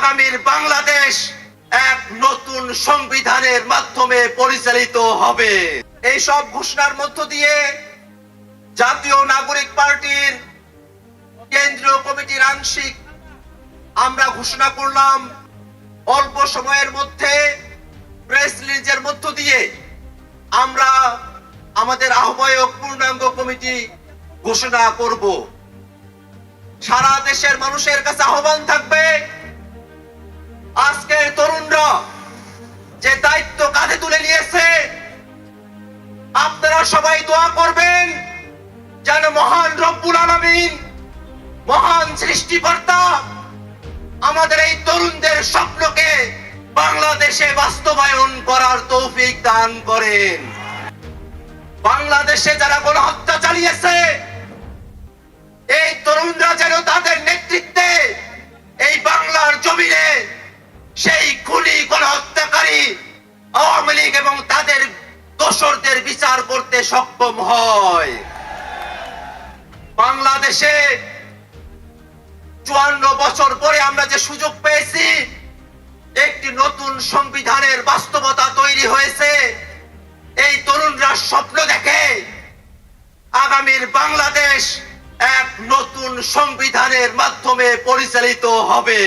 আগামীর বাংলাদেশ এক নতুন সংবিধানের মাধ্যমে পরিচালিত হবে। এই সব ঘোষণার মধ্য দিয়ে জাতীয় নাগরিক পার্টির কেন্দ্রীয় কমিটির আংশিক আমরা ঘোষণা করলাম অল্প সময়ের মধ্যে প্রেস রিলিজের মধ্য দিয়ে আমরা আমাদের আহ্বায়ক পূর্ণাঙ্গ কমিটি ঘোষণা করব। সারা দেশের মানুষের কাছে আহ্বান থাকবে, আজকের তরুণরা যে দায়িত্ব কাঁধে তুলে নিয়েছে, আপনারা সবাই দোয়া করবেন যেন মহান রব্বুল আলামিন, মহান সৃষ্টিকর্তা আমাদের এই তরুণদের স্বপ্নকে বাংলাদেশে বাস্তবায়ন করার তৌফিক দান করেন। বাংলাদেশে যারা গণহত্যা চালিয়েছে, এই তরুণরা যেন তাদের নেতৃত্বে এই বাংলার জমিনে সেই খুনি গণহত্যাকারী আওয়ামী লীগ এবং তাদের দোসরদের বিচার করতে সক্ষম হয়। বাংলাদেশে 54 বছর পরে আমরা যে সুযোগ পেয়েছি, একটি নতুন সংবিধানের বাস্তবতা তৈরি হয়েছে। এই তরুণরা স্বপ্ন দেখে আগামীর বাংলাদেশ এক নতুন সংবিধানের মাধ্যমে পরিচালিত হবে।